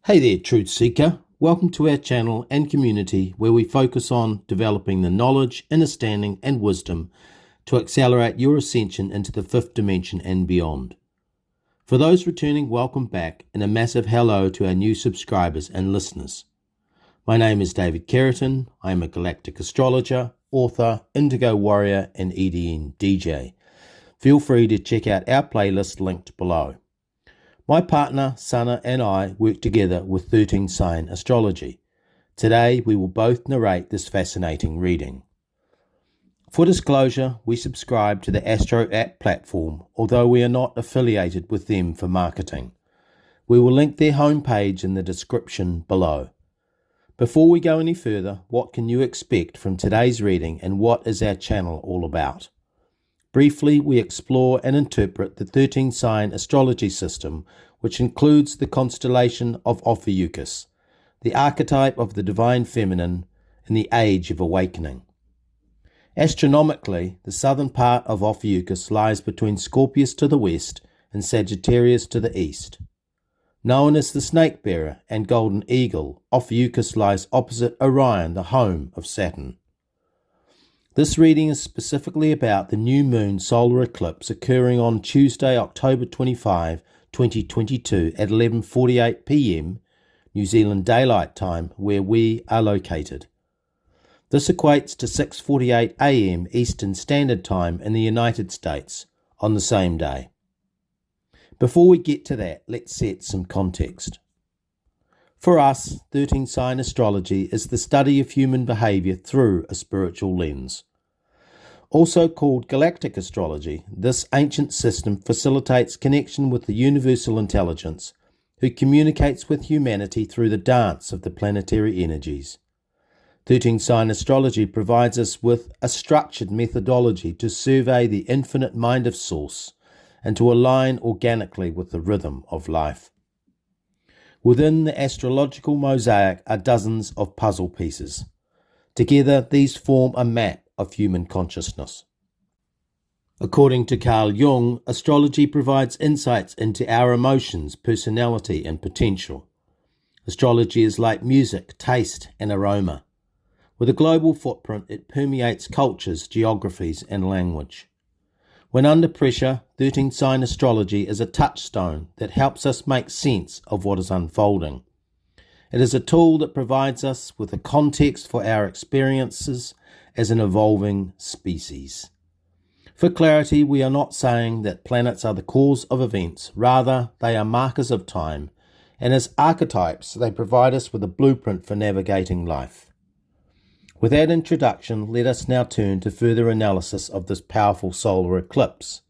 Hey there, Truth Seeker. Welcome to our channel and community where we focus on developing the knowledge, understanding, and wisdom to accelerate your ascension into the fifth dimension and beyond. For those returning, welcome back, and a massive hello to our new subscribers and listeners. My name is David Keratin. I am a galactic astrologer, author, indigo warrior, and EDN DJ. Feel free to check out our playlist linked below. My partner, Sana, and I work together with 13 Sign Astrology. Today, we will both narrate this fascinating reading. For disclosure, we subscribe to the Astro app platform, although we are not affiliated with them for marketing. We will link their homepage in the description below. Before we go any further, what can you expect from today's reading and what is our channel all about? Briefly, we explore and interpret the 13 sign astrology system, which includes the constellation of Ophiuchus, the archetype of the divine feminine, and the age of awakening. Astronomically, the southern part of Ophiuchus lies between Scorpius to the west and Sagittarius to the east. Known as the snake bearer and golden eagle, Ophiuchus lies opposite Orion, the home of Saturn. This reading is specifically about the new moon solar eclipse occurring on Tuesday, October 25, 2022 at 11:48 p.m. New Zealand Daylight Time, where we are located. This equates to 6:48 a.m. Eastern Standard Time in the United States on the same day. Before we get to that, let's set some context. For us, 13 sign astrology is the study of human behavior through a spiritual lens. Also called galactic astrology, this ancient system facilitates connection with the universal intelligence, who communicates with humanity through the dance of the planetary energies. 13 sign astrology provides us with a structured methodology to survey the infinite mind of Source and to align organically with the rhythm of life. Within the astrological mosaic are dozens of puzzle pieces. Together, these form a map of human consciousness. According to Carl Jung, astrology provides insights into our emotions, personality, and potential. Astrology is like music, taste, and aroma. With a global footprint, it permeates cultures, geographies, and language. When under pressure, 13 sign astrology is a touchstone that helps us make sense of what is unfolding. It is a tool that provides us with a context for our experiences as an evolving species. For clarity, we are not saying that planets are the cause of events, rather they are markers of time, and as archetypes they provide us with a blueprint for navigating life. With that introduction, let us now turn to further analysis of this powerful solar eclipse.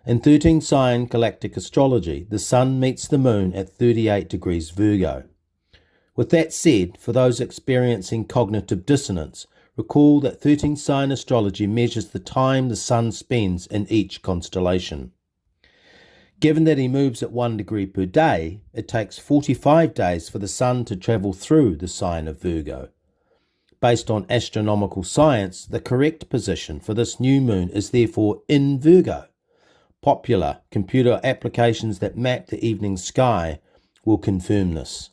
In 13 sign galactic astrology, the Sun meets the Moon at 38 degrees Virgo. With that said, for those experiencing cognitive dissonance, recall that 13 sign astrology measures the time the Sun spends in each constellation. Given that he moves at 1 degree per day, it takes 45 days for the Sun to travel through the sign of Virgo. Based on astronomical science, the correct position for this new moon is therefore in Virgo. Popular computer applications that map the evening sky will confirm this.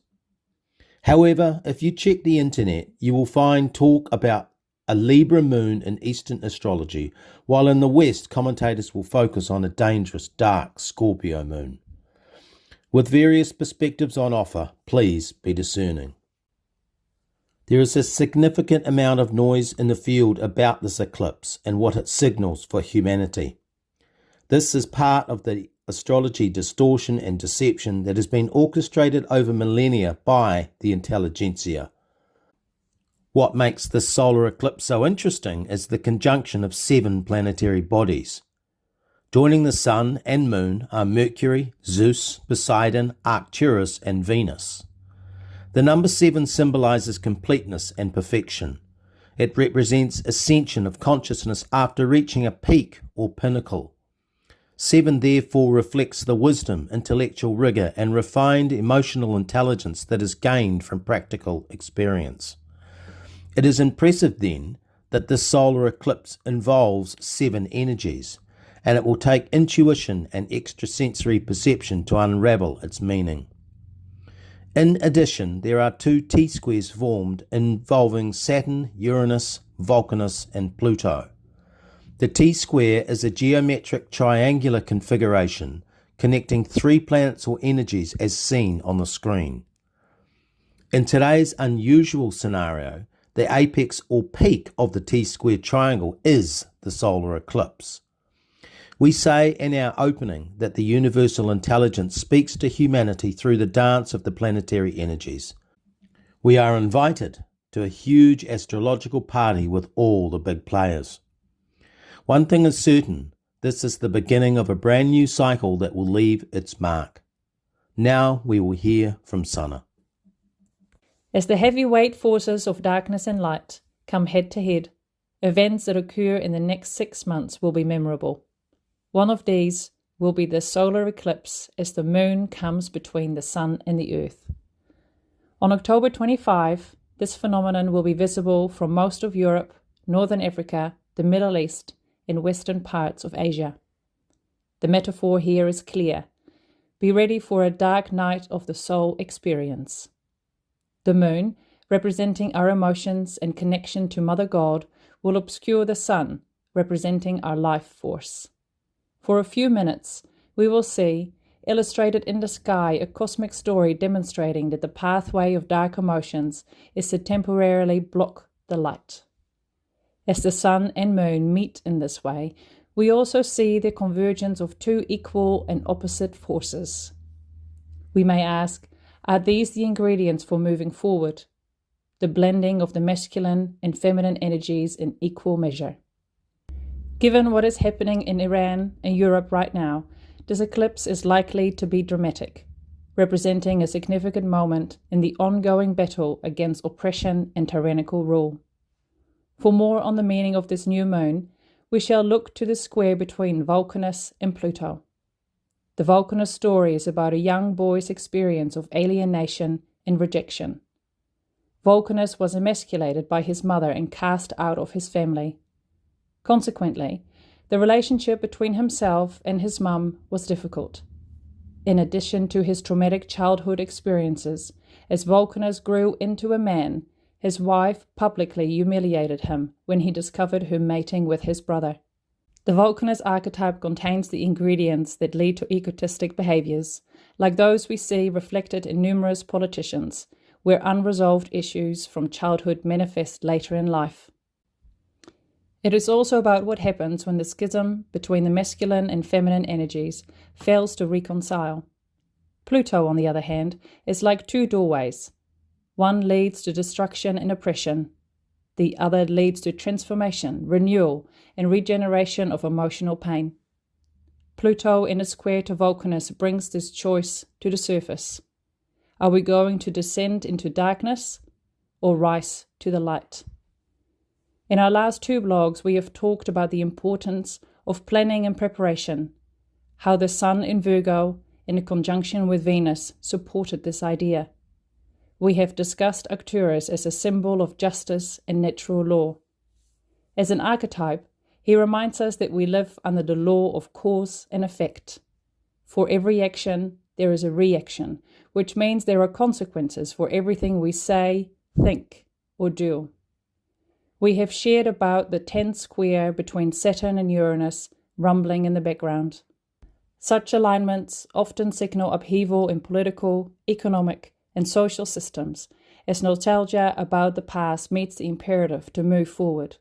However, if you check the internet, you will find talk about a Libra moon in Eastern astrology, while in the West, commentators will focus on a dangerous, dark Scorpio moon. With various perspectives on offer, please be discerning. There is a significant amount of noise in the field about this eclipse and what it signals for humanity. This is part of the astrology distortion and deception that has been orchestrated over millennia by the intelligentsia. What makes this solar eclipse so interesting is the conjunction of 7 planetary bodies. Joining the Sun and Moon are Mercury, Zeus, Poseidon, Arcturus, and Venus. The number 7 symbolizes completeness and perfection. It represents ascension of consciousness after reaching a peak or pinnacle. 7 therefore reflects the wisdom, intellectual rigor, and refined emotional intelligence that is gained from practical experience. It is impressive then that this solar eclipse involves 7 energies, and it will take intuition and extrasensory perception to unravel its meaning. In addition, there are two T-squares formed involving Saturn, Uranus, Vulcanus and Pluto. The T-square is a geometric triangular configuration connecting three planets or energies as seen on the screen. In today's unusual scenario, the apex or peak of the T-square triangle is the solar eclipse. We say in our opening that the universal intelligence speaks to humanity through the dance of the planetary energies. We are invited to a huge astrological party with all the big players. One thing is certain, this is the beginning of a brand new cycle that will leave its mark. Now we will hear from Sana. As the heavyweight forces of darkness and light come head to head, events that occur in the next 6 months will be memorable. One of these will be the solar eclipse as the moon comes between the sun and the earth. On October 25, this phenomenon will be visible from most of Europe, Northern Africa, the Middle East, and western parts of Asia. The metaphor here is clear. Be ready for a dark night of the soul experience. The moon, representing our emotions and connection to Mother God, will obscure the sun, representing our life force. For a few minutes, we will see, illustrated in the sky, a cosmic story demonstrating that the pathway of dark emotions is to temporarily block the light. As the sun and moon meet in this way, we also see the convergence of two equal and opposite forces. We may ask, are these the ingredients for moving forward? The blending of the masculine and feminine energies in equal measure. Given what is happening in Iran and Europe right now, this eclipse is likely to be dramatic, representing a significant moment in the ongoing battle against oppression and tyrannical rule. For more on the meaning of this new moon, we shall look to the square between Vulcanus and Pluto. The Vulcanus story is about a young boy's experience of alienation and rejection. Vulcanus was emasculated by his mother and cast out of his family. Consequently, the relationship between himself and his mum was difficult. In addition to his traumatic childhood experiences, as Vulcanus grew into a man, his wife publicly humiliated him when he discovered her mating with his brother. The Vulcanus archetype contains the ingredients that lead to egotistic behaviors, like those we see reflected in numerous politicians, where unresolved issues from childhood manifest later in life. It is also about what happens when the schism between the masculine and feminine energies fails to reconcile. Pluto, on the other hand, is like two doorways. One leads to destruction and oppression. The other leads to transformation, renewal, and regeneration of emotional pain. Pluto in a square to Vulcanus brings this choice to the surface. Are we going to descend into darkness or rise to the light? In our last two blogs, we have talked about the importance of planning and preparation, how the Sun in Virgo, in conjunction with Venus, supported this idea. We have discussed Arcturus as a symbol of justice and natural law. As an archetype, he reminds us that we live under the law of cause and effect. For every action, there is a reaction, which means there are consequences for everything we say, think, or do. We have shared about the 10th square between Saturn and Uranus rumbling in the background. Such alignments often signal upheaval in political, economic, and social systems, as nostalgia about the past meets the imperative to move forward.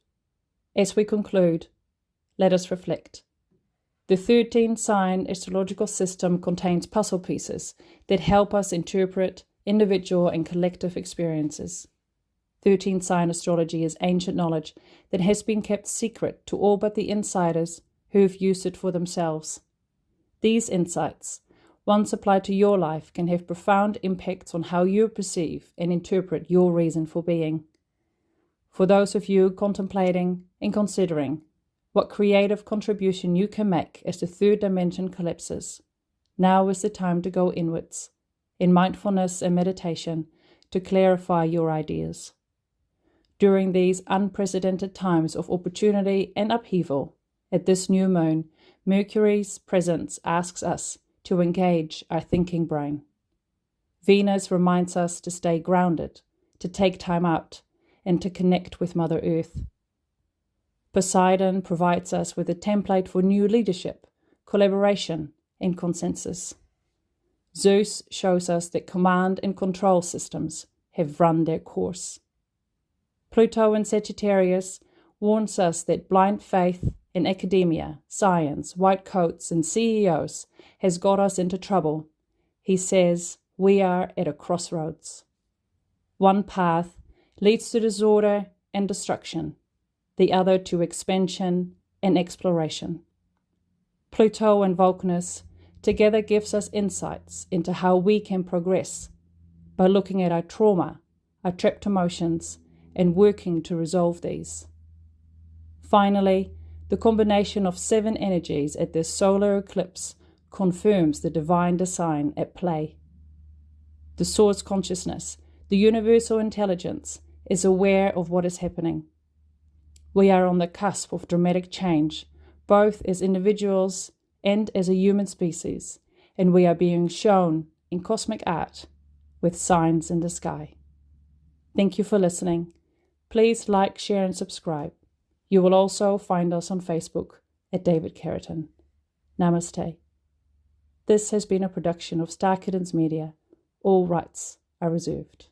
As we conclude, let us reflect. The 13-sign astrological system contains puzzle pieces that help us interpret individual and collective experiences. 13-sign astrology is ancient knowledge that has been kept secret to all but the insiders who have used it for themselves. These insights, once applied to your life, can have profound impacts on how you perceive and interpret your reason for being. For those of you contemplating and considering what creative contribution you can make as the third dimension collapses, now is the time to go inwards, in mindfulness and meditation, to clarify your ideas. During these unprecedented times of opportunity and upheaval, at this new moon, Mercury's presence asks us to engage our thinking brain. Venus reminds us to stay grounded, to take time out, and to connect with Mother Earth. Poseidon provides us with a template for new leadership, collaboration, and consensus. Zeus shows us that command and control systems have run their course. Pluto in Sagittarius warns us that blind faith in academia, science, white coats, and CEOs has got us into trouble. He says we are at a crossroads. One path leads to disorder and destruction, the other to expansion and exploration. Pluto and Vulcanus together gives us insights into how we can progress by looking at our trauma, our trapped emotions, and working to resolve these. Finally, the combination of 7 energies at this solar eclipse confirms the divine design at play. The source consciousness, the universal intelligence, is aware of what is happening. We are on the cusp of dramatic change, both as individuals and as a human species, and we are being shown in cosmic art with signs in the sky. Thank you for listening. Please like, share, and subscribe. You will also find us on Facebook at David Carrington. Namaste. This has been a production of Star Kittens Media. All rights are reserved.